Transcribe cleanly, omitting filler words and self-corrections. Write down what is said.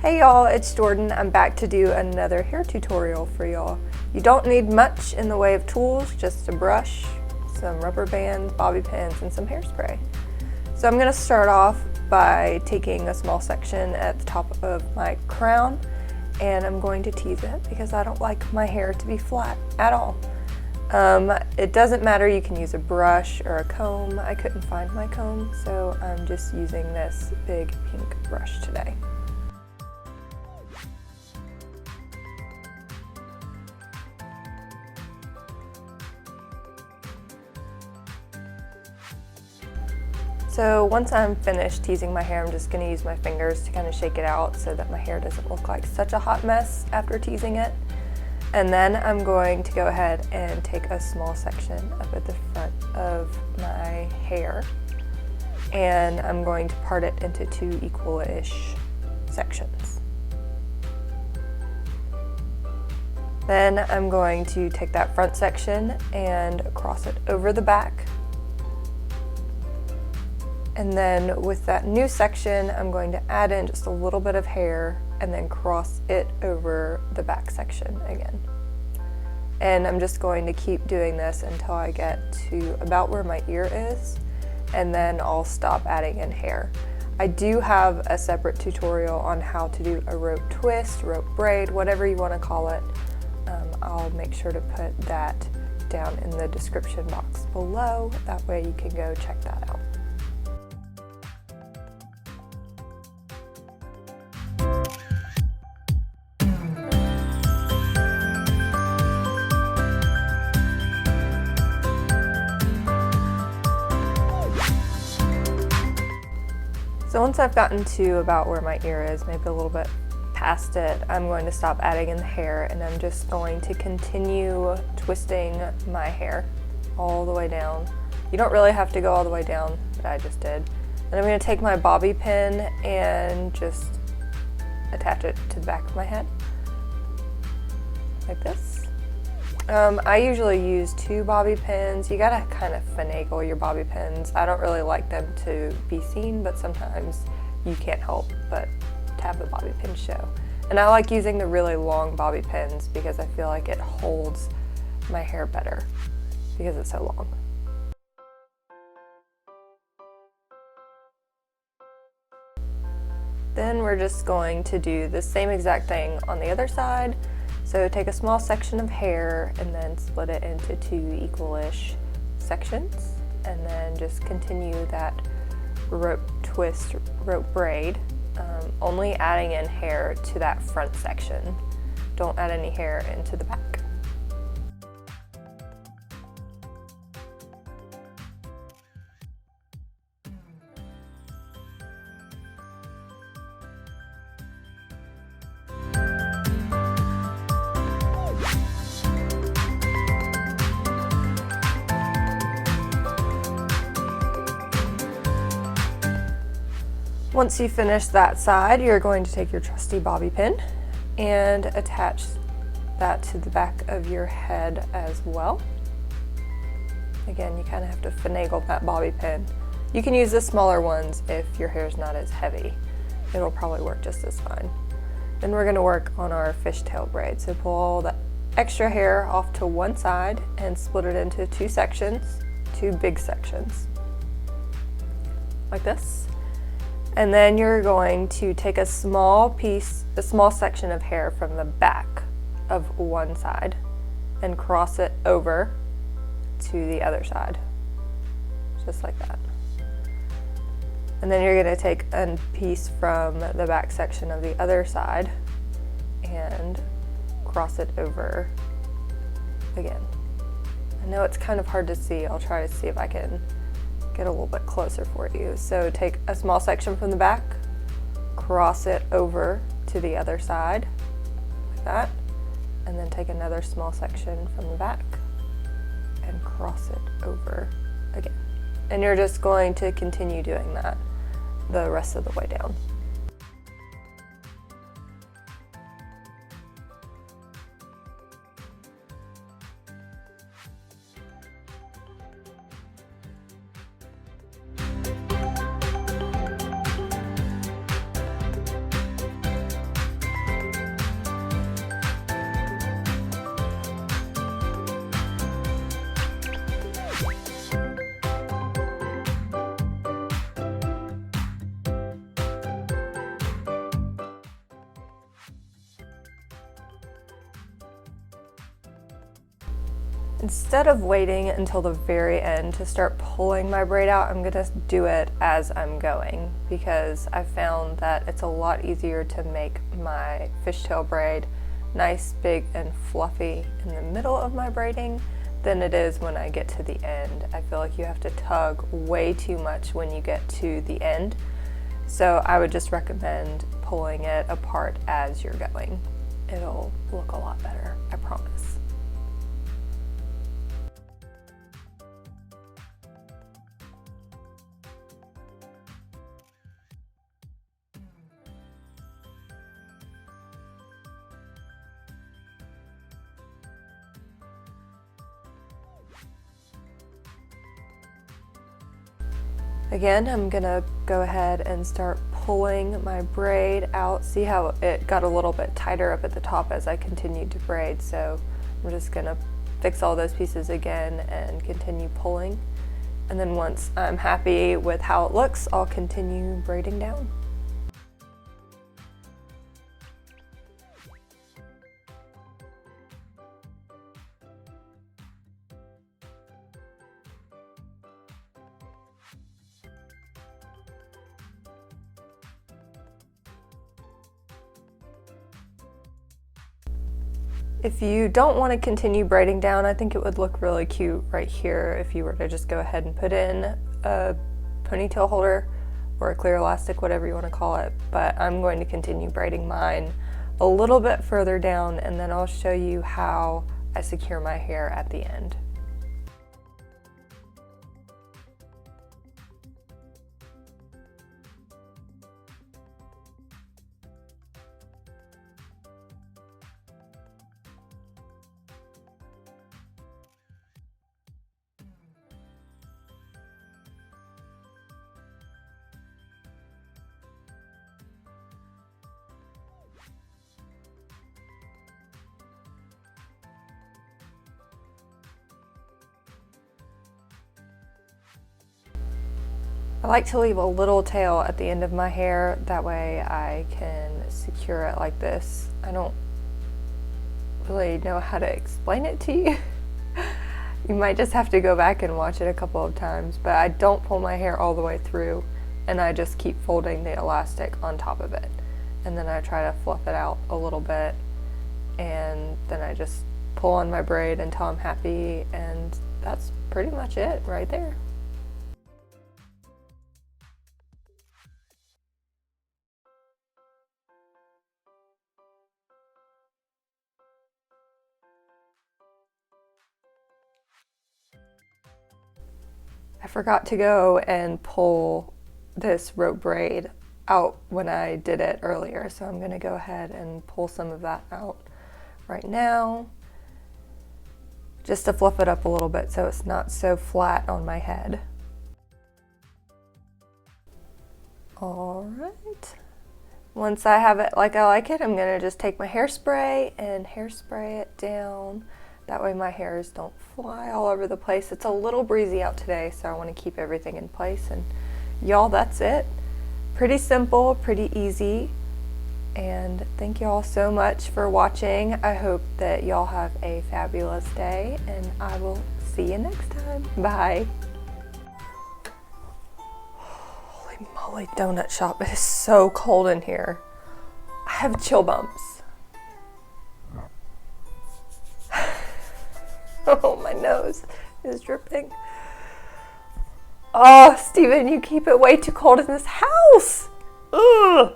Hey y'all, it's Jordan. I'm back to do another hair tutorial for y'all. You don't need much in the way of tools, just a brush, some rubber bands, bobby pins, and some hairspray. So I'm going to start off by taking a small section at the top of my crown, and I'm going to tease it because I don't like my hair to be flat at all. It doesn't matter, you can use a brush or a comb. I couldn't find my comb, so I'm just using this big pink brush today. So once I'm finished teasing my hair, I'm just going to use my fingers to kind of shake it out so that my hair doesn't look like such a hot mess after teasing it. And then I'm going to go ahead and take a small section up at the front of my hair, and I'm going to part it into two equal-ish sections. Then I'm going to take that front section and cross it over the back. And then with that new section, I'm going to add in just a little bit of hair and then cross it over the back section again. And I'm just going to keep doing this until I get to about where my ear is, and then I'll stop adding in hair. I do have a separate tutorial on how to do a rope twist, rope braid, whatever you want to call it. I'll make sure to put that down in the description box below. That way you can go check that out. So once I've gotten to about where my ear is, maybe a little bit past it, I'm going to stop adding in the hair, and I'm just going to continue twisting my hair all the way down. You don't really have to go all the way down, but I just did. And I'm going to take my bobby pin and just attach it to the back of my head, like this. I usually use two bobby pins. You gotta kind of finagle your bobby pins. I don't really like them to be seen, but sometimes you can't help but to have the bobby pin show. And I like using the really long bobby pins because I feel like it holds my hair better because it's so long. Then we're just going to do the same exact thing on the other side. So take a small section of hair and then split it into two equal-ish sections, and then just continue that rope twist, rope braid, only adding in hair to that front section. Don't add any hair into the back. Once you finish that side, you're going to take your trusty bobby pin and attach that to the back of your head as well. Again, you kind of have to finagle that bobby pin. You can use the smaller ones if your hair's not as heavy. It'll probably work just as fine. Then we're going to work on our fishtail braid. So pull all the extra hair off to one side and split it into two sections, two big sections, like this. And then you're going to take a small section of hair from the back of one side and cross it over to the other side, just like that. And then you're going to take a piece from the back section of the other side and cross it over again. I know it's kind of hard to see. I'll try to see if I can get a little bit closer for you. So take a small section from the back, cross it over to the other side, like that, and then take another small section from the back and cross it over again. And you're just going to continue doing that the rest of the way down. Instead of waiting until the very end to start pulling my braid out, I'm gonna do it as I'm going, because I found that it's a lot easier to make my fishtail braid nice, big, and fluffy in the middle of my braiding than it is when I get to the end. I feel like you have to tug way too much when you get to the end. So I would just recommend pulling it apart as you're going. It'll look a lot better, I promise. Again, I'm gonna go ahead and start pulling my braid out. See how it got a little bit tighter up at the top as I continued to braid, so I'm just gonna fix all those pieces again and continue pulling. And then once I'm happy with how it looks, I'll continue braiding down. If you don't want to continue braiding down, I think it would look really cute right here if you were to just go ahead and put in a ponytail holder or a clear elastic, whatever you want to call it. But I'm going to continue braiding mine a little bit further down, and then I'll show you how I secure my hair at the end. I like to leave a little tail at the end of my hair, that way I can secure it like this. I don't really know how to explain it to you. You might just have to go back and watch it a couple of times, but I don't pull my hair all the way through, and I just keep folding the elastic on top of it. And then I try to fluff it out a little bit, and then I just pull on my braid until I'm happy, and that's pretty much it right there. I forgot to go and pull this rope braid out when I did it earlier, so I'm gonna go ahead and pull some of that out right now, just to fluff it up a little bit so it's not so flat on my head. All right. Once I have it like I like it, I'm gonna just take my hairspray and hairspray it down. That way my hairs don't fly all over the place. It's a little breezy out today, so I want to keep everything in place. And y'all, that's it. Pretty simple, pretty easy. And thank y'all so much for watching. I hope that y'all have a fabulous day, and I will see you next time. Bye. Holy moly, donut shop. It is so cold in here. I have chill bumps. Oh, my nose is dripping. Oh, Steven, you keep it way too cold in this house. Ugh.